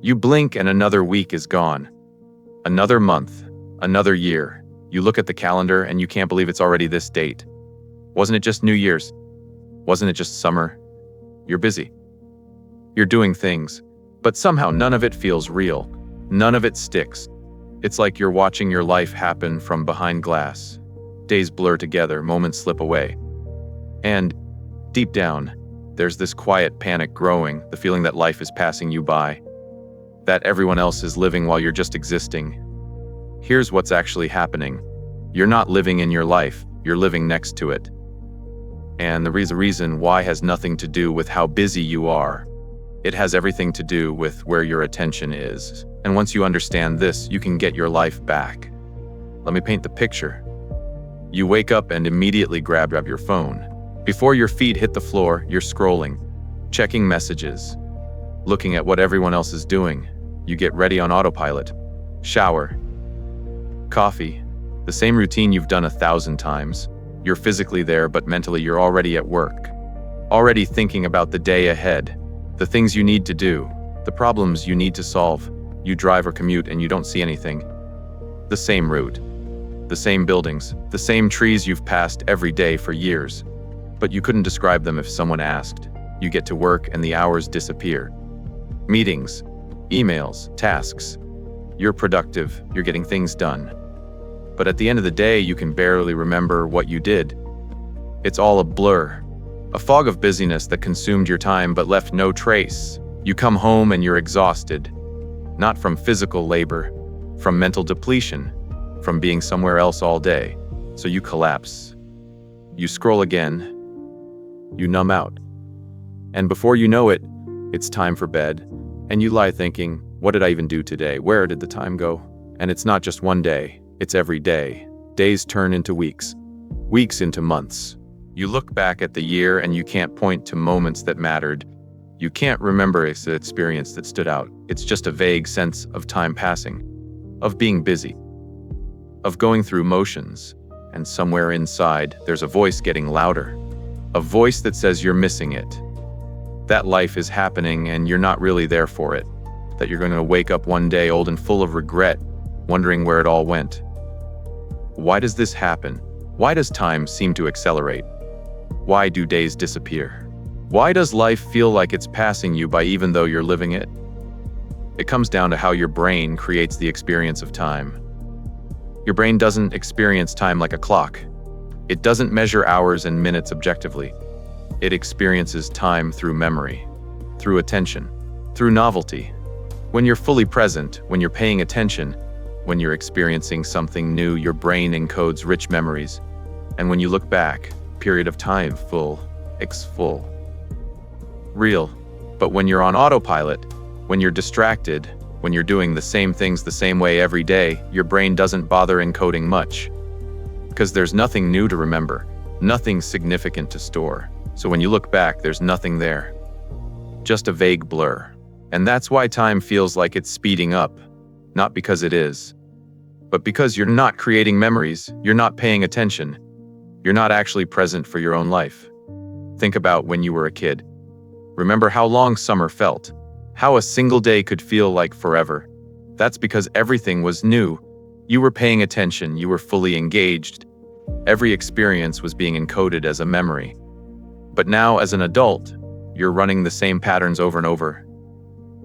You blink and another week is gone. Another month, another year. You look at the calendar and you can't believe it's already this date. Wasn't it just New Year's? Wasn't it just summer? You're busy. You're doing things, but somehow none of it feels real. None of it sticks. It's like you're watching your life happen from behind glass. Days blur together, moments slip away. And deep down, there's this quiet panic growing, the feeling that life is passing you by, that everyone else is living while you're just existing. Here's what's actually happening. You're not living in your life, you're living next to it. And the reason why has nothing to do with how busy you are. It has everything to do with where your attention is. And once you understand this, you can get your life back. Let me paint the picture. You wake up and immediately grab your phone. Before your feet hit the floor, you're scrolling, checking messages, looking at what everyone else is doing. You get ready on autopilot. Shower, coffee, the same routine you've done 1,000 times. You're physically there, but mentally you're already at work, already thinking about the day ahead, the things you need to do, the problems you need to solve. You drive or commute and you don't see anything. The same route, the same buildings, the same trees you've passed every day for years. But you couldn't describe them if someone asked. You get to work and the hours disappear. Meetings, emails, tasks. You're productive, you're getting things done. But at the end of the day, you can barely remember what you did. It's all a blur, a fog of busyness that consumed your time but left no trace. You come home and you're exhausted, not from physical labor, from mental depletion, from being somewhere else all day. So you collapse. You scroll again. You numb out. And before you know it, it's time for bed. And you lie thinking, what did I even do today? Where did the time go? And it's not just one day, it's every day. Days turn into weeks, weeks into months. You look back at the year and you can't point to moments that mattered. You can't remember an experience that stood out. It's just a vague sense of time passing, of being busy, of going through motions. And somewhere inside, there's a voice getting louder. A voice that says you're missing it. That life is happening and you're not really there for it. That you're going to wake up one day old and full of regret, wondering where it all went. Why does this happen? Why does time seem to accelerate? Why do days disappear? Why does life feel like it's passing you by even though you're living it? It comes down to how your brain creates the experience of time. Your brain doesn't experience time like a clock. It doesn't measure hours and minutes objectively. It experiences time through memory, through attention, through novelty. When you're fully present, when you're paying attention, when you're experiencing something new, your brain encodes rich memories. And when you look back, period of time, full, real. But when you're on autopilot, when you're distracted, when you're doing the same things the same way every day, your brain doesn't bother encoding much. Because there's nothing new to remember, nothing significant to store. So when you look back, there's nothing there. Just a vague blur. And that's why time feels like it's speeding up. Not because it is, but because you're not creating memories, you're not paying attention. You're not actually present for your own life. Think about when you were a kid. Remember how long summer felt, how a single day could feel like forever. That's because everything was new. You were paying attention, you were fully engaged. Every experience was being encoded as a memory. But now, as an adult, you're running the same patterns over and over.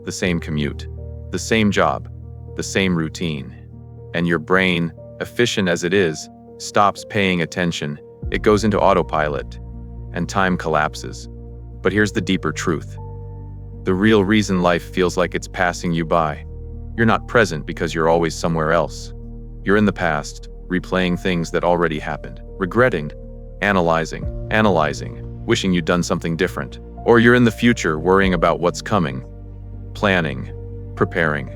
The same commute, the same job, the same routine. And your brain, efficient as it is, stops paying attention. It goes into autopilot, and time collapses. But here's the deeper truth. The real reason life feels like it's passing you by. You're not present because you're always somewhere else. You're in the past, replaying things that already happened, regretting, analyzing, wishing you'd done something different. Or you're in the future, worrying about what's coming, planning, preparing,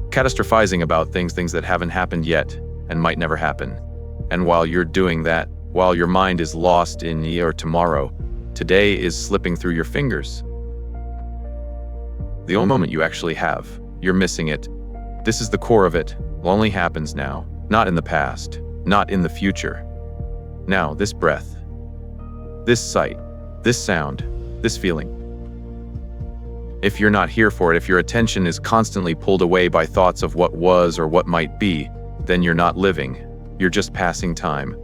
catastrophizing about things that haven't happened yet and might never happen. And while you're doing that, while your mind is lost in or tomorrow, today is slipping through your fingers. The only moment you actually have, you're missing it. This is the core of it. It only happens now, not in the past, not in the future. Now, this breath, this sight, this sound, this feeling. If you're not here for it, if your attention is constantly pulled away by thoughts of what was or what might be, then you're not living. You're just passing time.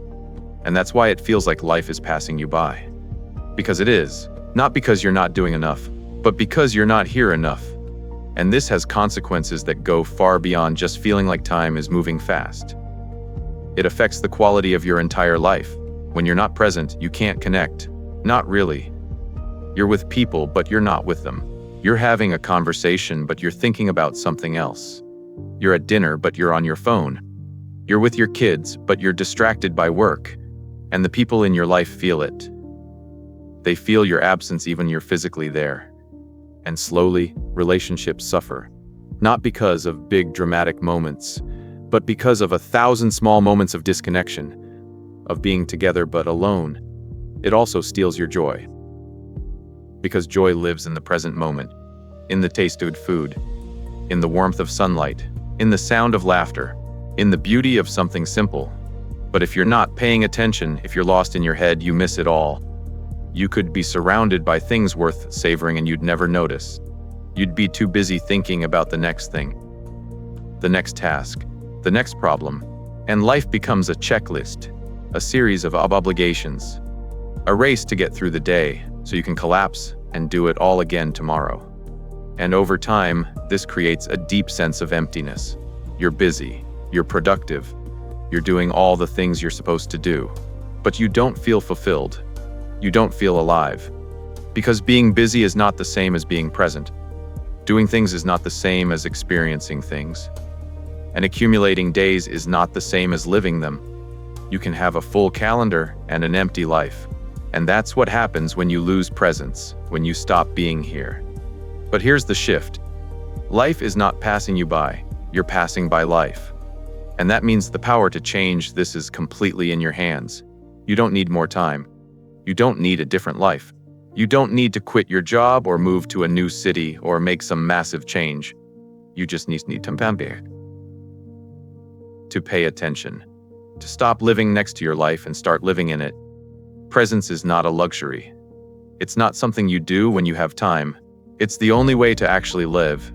And that's why it feels like life is passing you by. Because it is. Not because you're not doing enough, but because you're not here enough. And this has consequences that go far beyond just feeling like time is moving fast. It affects the quality of your entire life. When you're not present, you can't connect. Not really. You're with people, but you're not with them. You're having a conversation, but you're thinking about something else. You're at dinner, but you're on your phone. You're with your kids, but you're distracted by work. And the people in your life feel it. They feel your absence even when you're physically there. And slowly, relationships suffer. Not because of big dramatic moments, but because of 1,000 small moments of disconnection, of being together but alone. It also steals your joy. Because joy lives in the present moment, in the taste of food, in the warmth of sunlight, in the sound of laughter, in the beauty of something simple. But if you're not paying attention, if you're lost in your head, you miss it all. You could be surrounded by things worth savoring and you'd never notice. You'd be too busy thinking about the next thing, the next task, the next problem, and life becomes a checklist, a series of obligations, a race to get through the day so you can collapse and do it all again tomorrow. And over time, this creates a deep sense of emptiness. You're busy, you're productive, you're doing all the things you're supposed to do, but you don't feel fulfilled. You don't feel alive. Because being busy is not the same as being present. Doing things is not the same as experiencing things. And accumulating days is not the same as living them. You can have a full calendar and an empty life. And that's what happens when you lose presence, when you stop being here. But here's the shift. Life is not passing you by. You're passing by life. And that means the power to change this is completely in your hands. You don't need more time. You don't need a different life. You don't need to quit your job or move to a new city or make some massive change. You just need to pay attention, to stop living next to your life and start living in it. Presence is not a luxury. It's not something you do when you have time. It's the only way to actually live.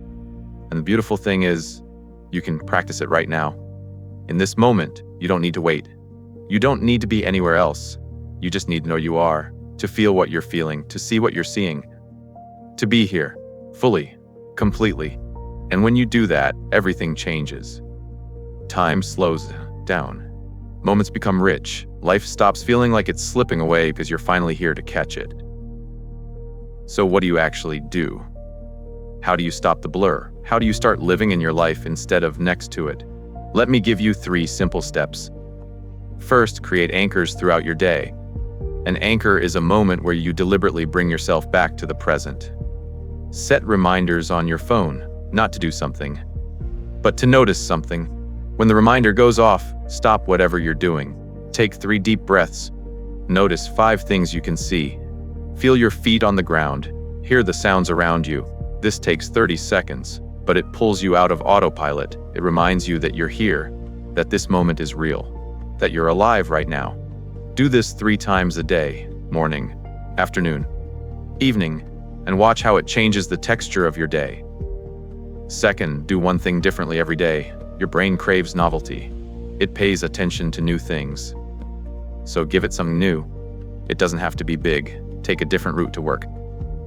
And the beautiful thing is, you can practice it right now. In this moment, you don't need to wait. You don't need to be anywhere else. You just need to know you are, to feel what you're feeling, to see what you're seeing, to be here, fully, completely. And when you do that, everything changes. Time slows down. Moments become rich. Life stops feeling like it's slipping away because you're finally here to catch it. So what do you actually do? How do you stop the blur? How do you start living in your life instead of next to it? Let me give you 3 simple steps. First, create anchors throughout your day. An anchor is a moment where you deliberately bring yourself back to the present. Set reminders on your phone, not to do something, but to notice something. When the reminder goes off, stop whatever you're doing. Take 3 deep breaths. Notice 5 things you can see. Feel your feet on the ground. Hear the sounds around you. This takes 30 seconds, but it pulls you out of autopilot. It reminds you that you're here, that this moment is real, that you're alive right now. Do this 3 times a day, morning, afternoon, evening, and watch how it changes the texture of your day. Second, do one thing differently every day. Your brain craves novelty. It pays attention to new things. So give it something new. It doesn't have to be big. Take a different route to work.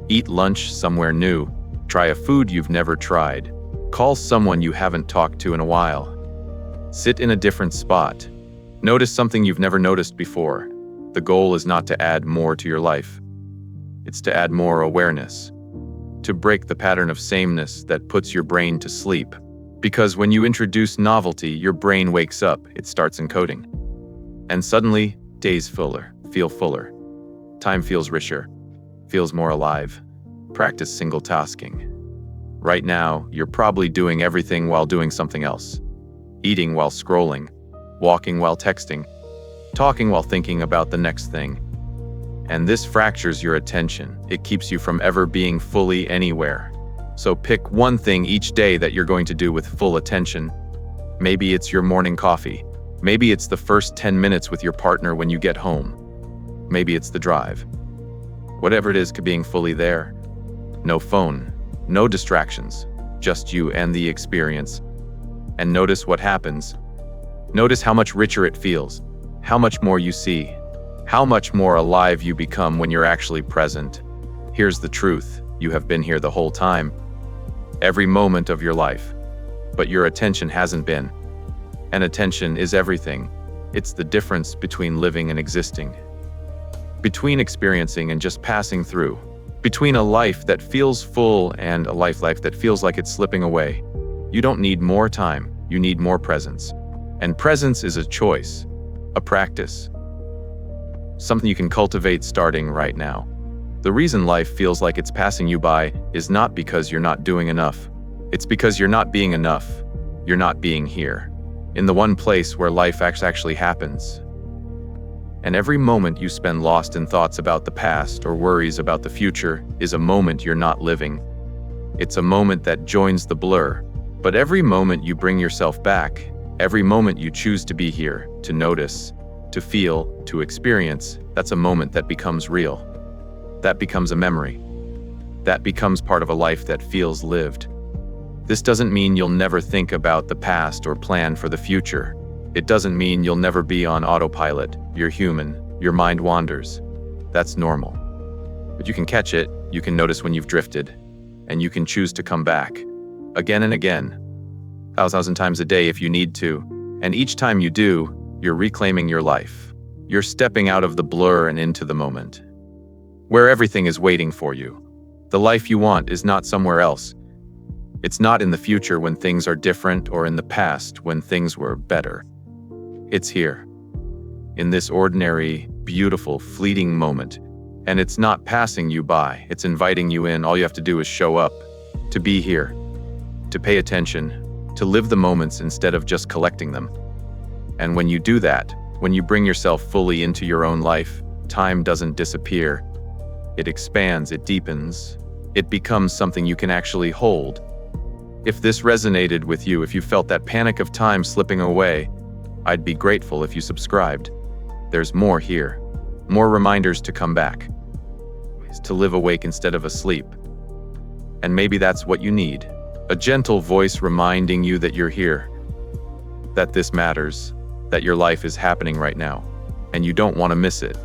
Eat lunch somewhere new. Try a food you've never tried. Call someone you haven't talked to in a while. Sit in a different spot. Notice something you've never noticed before. The goal is not to add more to your life. It's to add more awareness. To break the pattern of sameness that puts your brain to sleep. Because when you introduce novelty, your brain wakes up, it starts encoding. And suddenly, days feel fuller. Time feels richer, feels more alive. Practice single tasking. Right now, you're probably doing everything while doing something else. Eating while scrolling, walking while texting, talking while thinking about the next thing. And this fractures your attention. It keeps you from ever being fully anywhere. So pick one thing each day that you're going to do with full attention. Maybe it's your morning coffee. Maybe it's the first 10 minutes with your partner when you get home. Maybe it's the drive. Whatever it is, being fully there. No phone, No distractions, just you and the experience. And notice what happens. Notice how much richer it feels, how much more you see, how much more alive you become when you're actually present. Here's the truth: you have been here the whole time, every moment of your life, but your attention hasn't been. And attention is everything. It's the difference between living and existing, between experiencing and just passing through, between a life that feels full and a life that feels like it's slipping away. You don't need more time, you need more presence. And presence is a choice, a practice, something you can cultivate starting right now. The reason life feels like it's passing you by is not because you're not doing enough. It's because you're not being enough. You're not being here, in the one place where life actually happens. And every moment you spend lost in thoughts about the past or worries about the future is a moment you're not living. It's a moment that joins the blur. But every moment you bring yourself back, every moment you choose to be here, to notice, to feel, to experience, that's a moment that becomes real. That becomes a memory. That becomes part of a life that feels lived. This doesn't mean you'll never think about the past or plan for the future. It doesn't mean you'll never be on autopilot. You're human. Your mind wanders. That's normal. But you can catch it, you can notice when you've drifted, and you can choose to come back. Again and again. 1,000 times a day if you need to. And each time you do, you're reclaiming your life. You're stepping out of the blur and into the moment, where everything is waiting for you. The life you want is not somewhere else. It's not in the future when things are different or in the past when things were better. It's here, in this ordinary, beautiful, fleeting moment. And it's not passing you by, it's inviting you in. All you have to do is show up, to be here, to pay attention, to live the moments instead of just collecting them. And when you do that, when you bring yourself fully into your own life, time doesn't disappear. It expands, it deepens, it becomes something you can actually hold. If this resonated with you, if you felt that panic of time slipping away, I'd be grateful if you subscribed. There's more here, more reminders to come back, to live awake instead of asleep. And maybe that's what you need, a gentle voice reminding you that you're here, that this matters, that your life is happening right now, and you don't want to miss it.